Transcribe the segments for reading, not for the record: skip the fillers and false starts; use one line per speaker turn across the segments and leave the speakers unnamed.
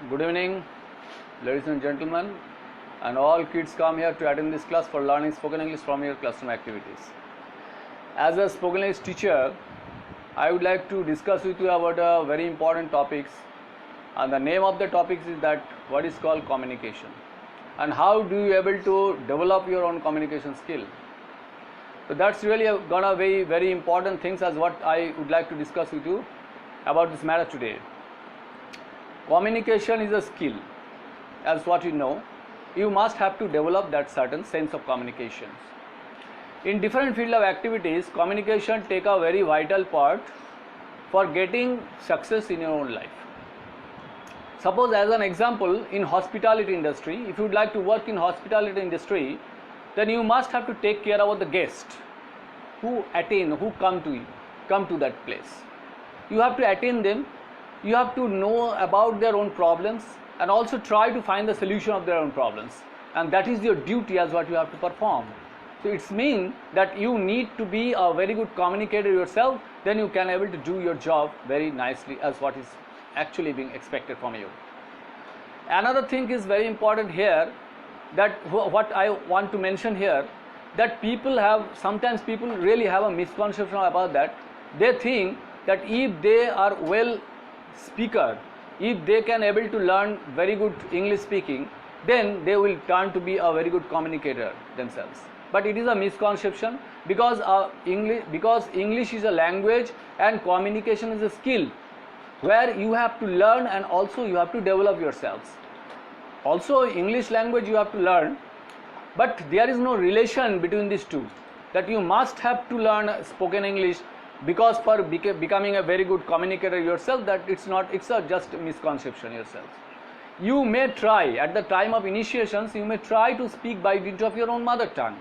Good evening, ladies and gentlemen, and all kids come here to attend this class for learning spoken English from your classroom activities. As a spoken English teacher, I would like to discuss with you about a very important topics, and the name of the topics is that what is called communication, and how do you able to develop your own communication skill. So that's really gonna be very important things as what I would like to discuss with you about this matter today. Communication is a skill, as what you know. You must have to develop that certain sense of communications. In different field of activities, communication take a very vital part for getting success in your own life. Suppose as an example, in hospitality industry, if you would like to work in hospitality industry, then you must have to take care about the guest who come to that place. You have to attend them. You have to know about their own problems and also try to find the solution of their own problems, and that is your duty as what you have to perform. So it's mean that you need to be a very good communicator yourself, then you can able to do your job very nicely as what is actually being expected from you. Another thing is very important here, that what I want to mention here, that sometimes people really have a misconception about that. They think that if they are well speaker, if they can able to learn very good English speaking, then they will turn to be a very good communicator themselves. But it is a misconception, because English is a language and communication is a skill where you have to learn and also you have to develop yourselves. Also English language you have to learn, but there is no relation between these two, that you must have to learn spoken English because for becoming a very good communicator yourself, that it's a just misconception yourself. You may try at the time of initiations, you may try to speak by dint of your own mother tongue,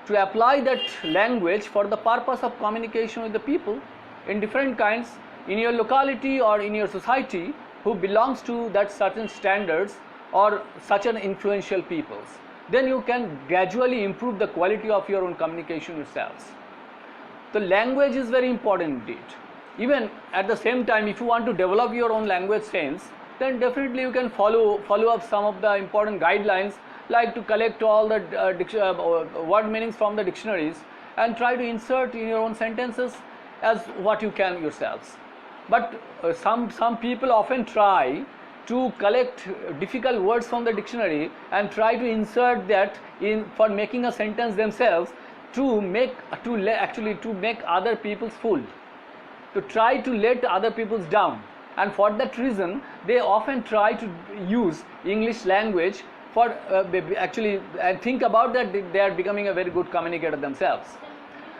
to apply that language for the purpose of communication with the people in different kinds in your locality or in your society who belongs to that certain standards or such an influential peoples. Then you can gradually improve the quality of your own communication yourselves. The language is very important indeed. Even at the same time, if you want to develop your own language sense, then definitely you can follow up some of the important guidelines, like to collect all the word meanings from the dictionaries and try to insert in your own sentences as what you can yourselves. But some people often try to collect difficult words from the dictionary and try to insert that in for making a sentence themselves, to make other people's fool, to try to let other people's down, and for that reason they often try to use English language for and think about that they are becoming a very good communicator themselves.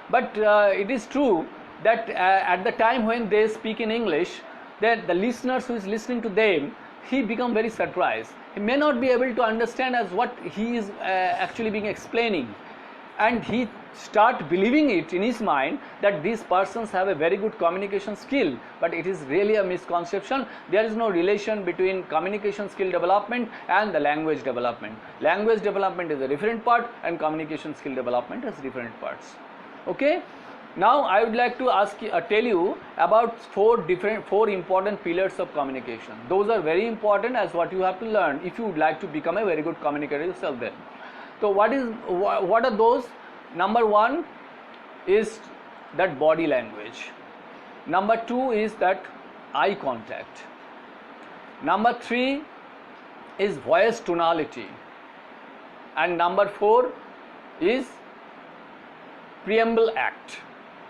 But it is true that at the time when they speak in English, that the listeners who is listening to them, he become very surprised. He may not be able to understand as what he is actually being explaining, and he start believing it in his mind that these persons have a very good communication skill, but it is really a misconception. There is no relation between communication skill development and the language development. Language development is a different part and communication skill development is different parts. Okay, now I would like to tell you about four important pillars of communication. Those are very important as what you have to learn if you would like to become a very good communicator yourself then. So what are those? Number one is that body language. Number two is that eye contact. Number three is voice tonality. And number four is preamble act.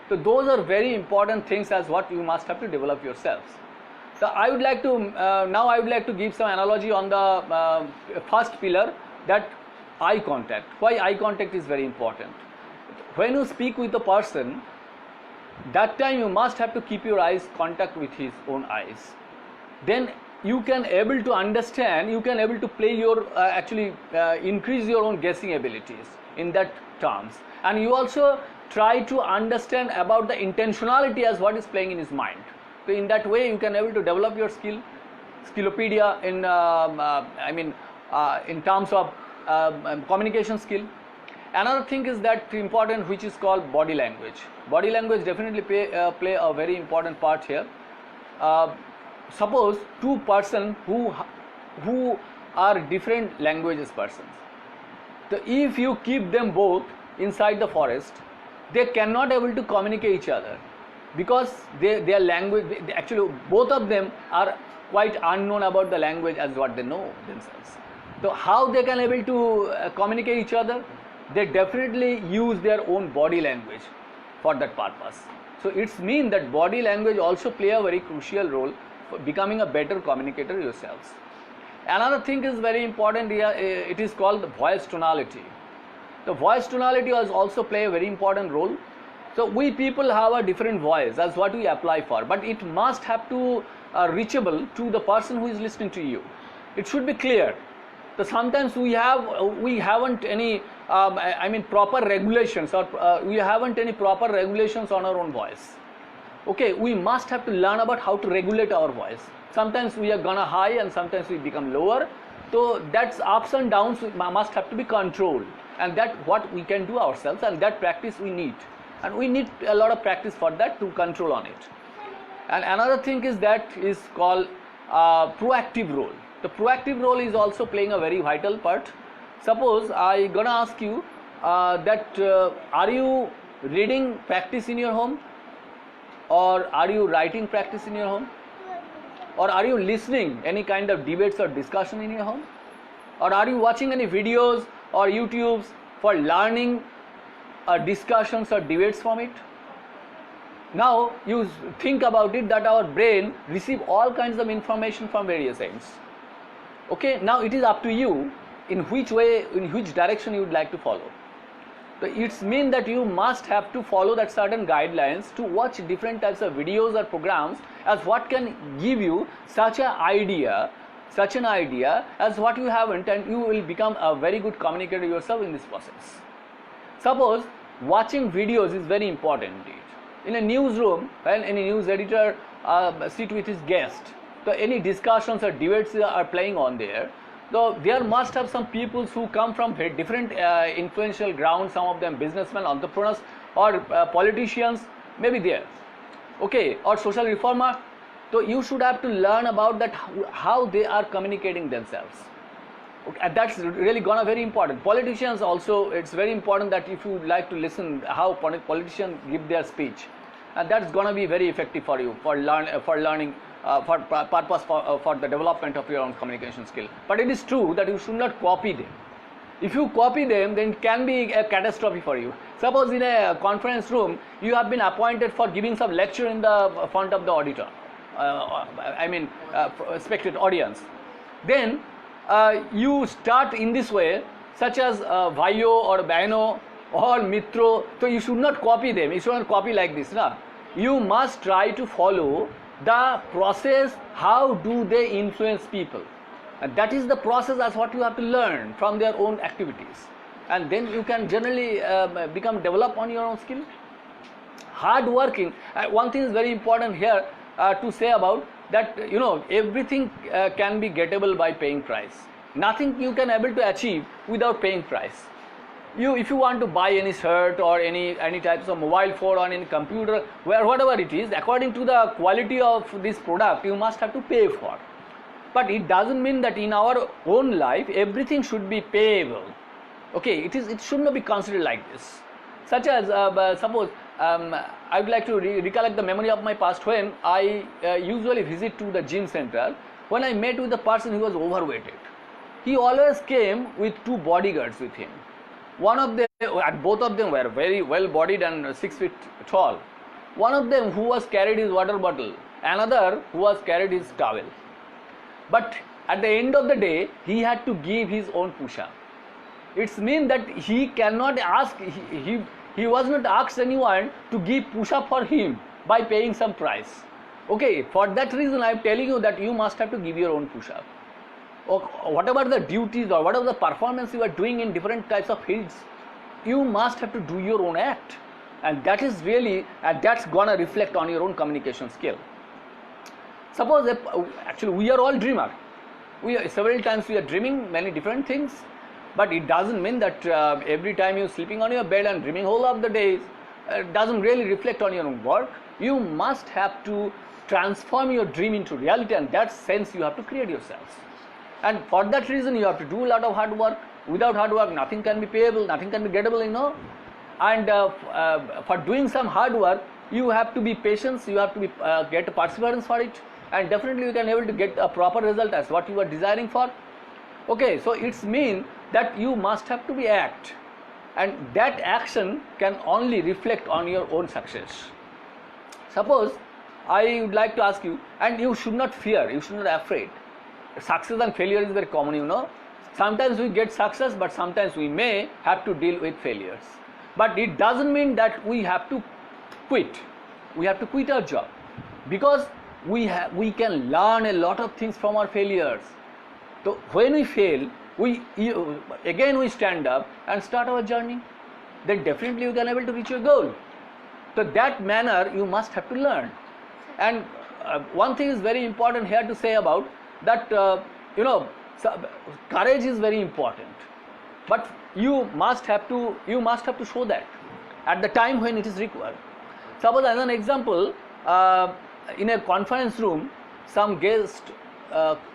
So those are very important things as what you must have to develop yourselves. So now I would like to give some analogy on the first pillar, that eye contact. Why eye contact is very important? When you speak with a person, that time you must have to keep your eyes contact with his own eyes. Then you can able to understand, you can able to play your increase your own guessing abilities in that terms, and you also try to understand about the intentionality as what is playing in his mind. So in that way you can able to develop your skillopedia in terms of communication skill. Another thing is that important, which is called body language. Body language definitely play a very important part here. Suppose two person who who are different languages persons. So if you keep them both inside the forest, they cannot able to communicate each other, because their language, actually both of them are quite unknown about the language as what they know themselves. So how they can able to communicate each other? They definitely use their own body language for that purpose. So it's mean that body language also play a very crucial role for becoming a better communicator yourselves. Another thing is very important here, it is called the voice tonality. The voice tonality also play a very important role. So we people have a different voice as what we apply for, but it must have to reachable to the person who is listening to you. It should be clear. So sometimes we haven't any proper regulations, or we haven't any proper regulations on our own voice. Okay, we must have to learn about how to regulate our voice. Sometimes we are gonna high and sometimes we become lower. So that's ups and downs must have to be controlled, and that what we can do ourselves, and that practice we need, and we need a lot of practice for that to control on it. And another thing is that is called proactive role. The proactive role is also playing a very vital part. Suppose I gonna ask you that are you reading practice in your home, or are you writing practice in your home, or are you listening any kind of debates or discussion in your home, or are you watching any videos or YouTubes for learning discussions or debates from it? Now you think about it that our brain receive all kinds of information from various ends. Okay, now it is up to you in which way, in which direction you would like to follow. So it's mean that you must have to follow that certain guidelines to watch different types of videos or programs as what can give you such an idea as what you haven't, and you will become a very good communicator yourself in this process. Suppose watching videos is very important indeed. In a newsroom, when any news editor sit with his guest, so any discussions or debates are playing on there, so there must have some people who come from very different influential grounds, some of them businessmen, entrepreneurs, or politicians may be there, okay, or social reformer. So you should have to learn about that, how they are communicating themselves. Okay, and that's really gonna very important. Politicians also, it's very important that if you like to listen how politicians give their speech, and that's gonna be very effective for you for learning. For purpose for the development of your own communication skill. But it is true that you should not copy them. If you copy them, then it can be a catastrophe for you. Suppose in a conference room, you have been appointed for giving some lecture in the front of the auditor, expected audience. Then you start in this way, such as Vayo or Baino or Mitro. So you should not copy them. You should not copy like this. Na? You must try to follow the process, how do they influence people, and that is the process as what you have to learn from their own activities, and then you can generally develop on your own skill. Hard working, one thing is very important here to say about that, you know, everything can be gettable by paying price. Nothing you can able to achieve without paying price. If you want to buy any shirt or any types of mobile phone or any computer, whatever it is, according to the quality of this product, you must have to pay for. But it doesn't mean that in our own life everything should be payable. Okay, it should not be considered like this. Such as suppose I would like to recollect the memory of my past when I usually visit to the gym center. When I met with a person who was overweighted, he always came with two bodyguards with him. One of them, both of them were very well bodied and 6 feet tall. One of them who was carried his water bottle, another who was carried his towel. But at the end of the day, he had to give his own push-up. It's mean that he cannot ask, he was not asked anyone to give push-up for him by paying some price. Okay, for that reason I am telling you that you must have to give your own push-up. Or whatever the duties or whatever the performance you are doing in different types of fields, you must have to do your own act, and that is really, and that's gonna reflect on your own communication skill. Suppose actually we are all dreamer. Several times we are dreaming many different things, but it doesn't mean that every time you're sleeping on your bed and dreaming whole of the days, doesn't really reflect on your own work. You must have to transform your dream into reality, and that sense you have to create yourselves. And for that reason, you have to do a lot of hard work. Without hard work, nothing can be payable, nothing can be gettable, And for doing some hard work, you have to be patient, you have to be get perseverance for it, and definitely you can able to get a proper result as what you are desiring for. Okay, so it's mean that you must have to be act, and that action can only reflect on your own success. Suppose I would like to ask you, and you should not fear, you should not be afraid. Success and failure is very common, Sometimes we get success, but sometimes we may have to deal with failures. But it doesn't mean that we have to quit. We have to quit our job, because we can learn a lot of things from our failures. So when we fail, we stand up and start our journey. Then definitely you can able to reach your goal. So that manner you must have to learn. And one thing is very important here to say about that, courage is very important, but you must have to show that at the time when it is required. Suppose as an example, in a conference room, some guest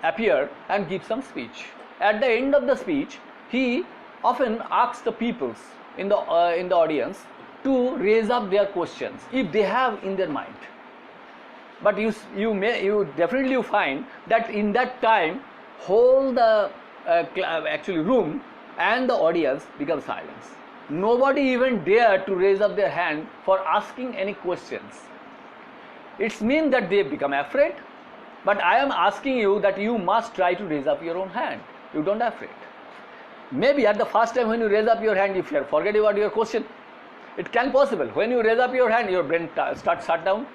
appear and give some speech. At the end of the speech, he often asks the peoples in the audience to raise up their questions if they have in their mind. But you definitely find that in that time, whole the room and the audience become silence. Nobody even dare to raise up their hand for asking any questions. It means that they become afraid. But I am asking you that you must try to raise up your own hand. You don't afraid. Maybe at the first time when you raise up your hand, if you forget about your question, it can possible. When you raise up your hand, your brain starts shut down.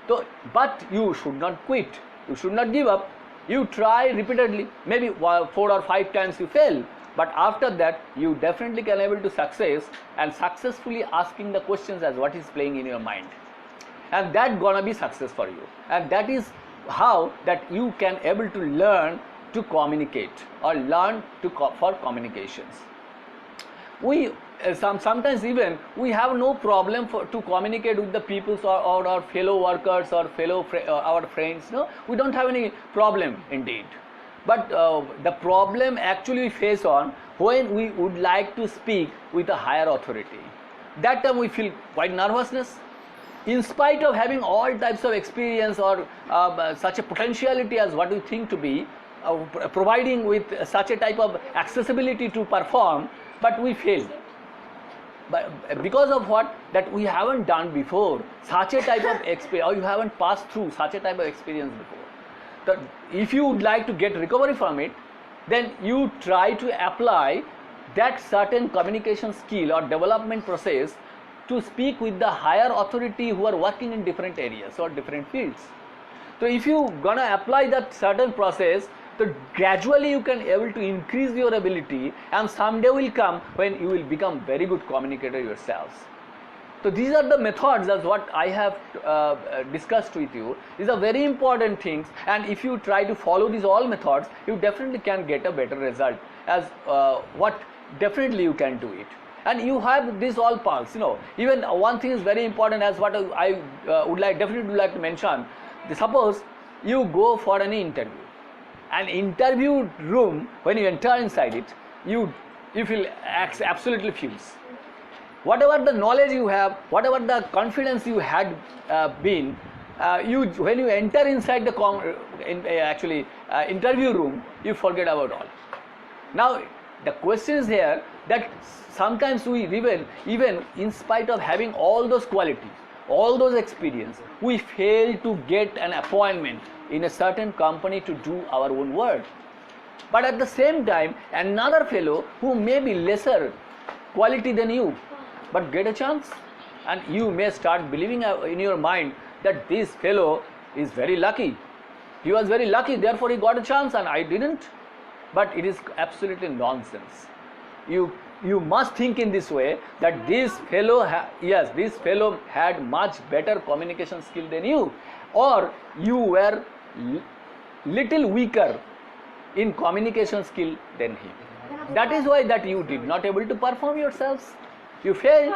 So, but you should not quit. You should not give up. You try repeatedly. Maybe 4 or 5 times you fail. But after that, you definitely can able to success and successfully asking the questions as what is playing in your mind. And that gonna be success for you. And that is how that you can able to learn to communicate or learn for communications. We sometimes even we have no problem to communicate with the people or our fellow workers or our friends. We don't have any problem indeed. But the problem actually we face on when we would like to speak with a higher authority. That time we feel quite nervousness. In spite of having all types of experience or such a potentiality as what we think to be, providing with such a type of accessibility to perform, but we fail. But because of what? That we haven't done before such a type of experience, or you haven't passed through such a type of experience before. So if you would like to get recovery from it, then you try to apply that certain communication skill or development process to speak with the higher authority who are working in different areas or different fields. So if you gonna apply that certain process, so gradually you can able to increase your ability, and someday will come when you will become very good communicator yourselves. So these are the methods as what I have discussed with you. These are very important things, and if you try to follow these all methods, you definitely can get a better result as what definitely you can do it. And you have this all parts, even one thing is very important as what I definitely would like to mention. Suppose you go for an interview. An interview room, when you enter inside it, you feel absolutely fuse. Whatever the knowledge you have, whatever the confidence you had been, when you enter inside the interview room, you forget about all. Now the question is here that sometimes we even in spite of having all those qualities, all those experience, we fail to get an appointment in a certain company to do our own work. But at the same time, another fellow who may be lesser quality than you, but get a chance, and you may start believing in your mind that this fellow is very lucky. He was very lucky, therefore he got a chance and I didn't. But it is absolutely nonsense. You must think in this way that this fellow had much better communication skill than you, or you were little weaker in communication skill than him. That is why that you did not able to perform yourselves. You failed.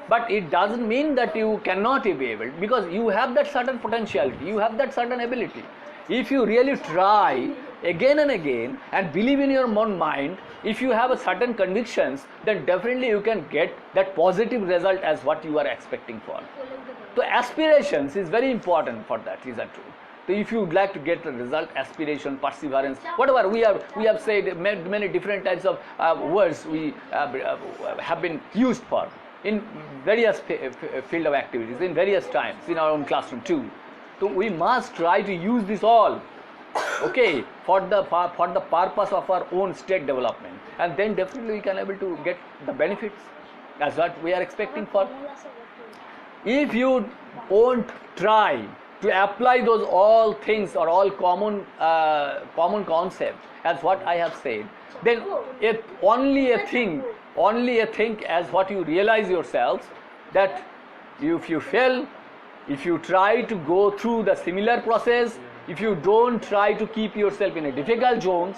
But it doesn't mean that you cannot be able, because you have that certain potentiality, you have that certain ability. If you really try again and again and believe in your own mind, if you have a certain convictions, then definitely you can get that positive result as what you are expecting for. So aspirations is very important for that, is that true? So if you would like to get a result, aspiration, perseverance, whatever we have said, many different types of words we have been used for in various field of activities, in various times, in our own classroom too. So we must try to use this all, okay, for the purpose of our own state development, and then definitely we can able to get the benefits as what we are expecting for. If you won't try to apply those all things or all common concepts as what I have said, then only a thing as what you realize yourselves, that if you fail, if you try to go through the similar process, if you don't try to keep yourself in a difficult zones,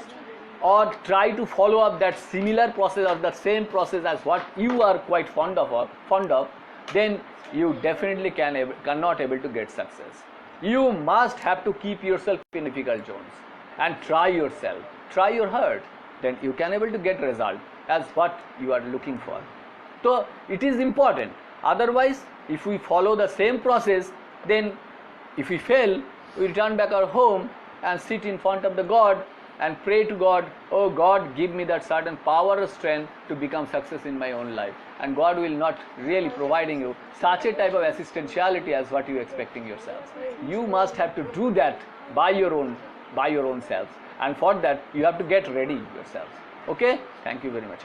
or try to follow up that similar process or the same process as what you are quite fond of, then you definitely cannot able to get success. You must have to keep yourself in difficult zones and try yourself, try your hard, then you can able to get result as what you are looking for. So it is important. Otherwise, if we follow the same process, then if we fail, we return back our home and sit in front of the God and pray to God, oh God, give me that certain power or strength to become success in my own life. And God will not really providing you such a type of assistentiality as what you are expecting yourselves. You must have to do that by your own selves, and for that you have to get ready yourselves. Okay, thank you very much.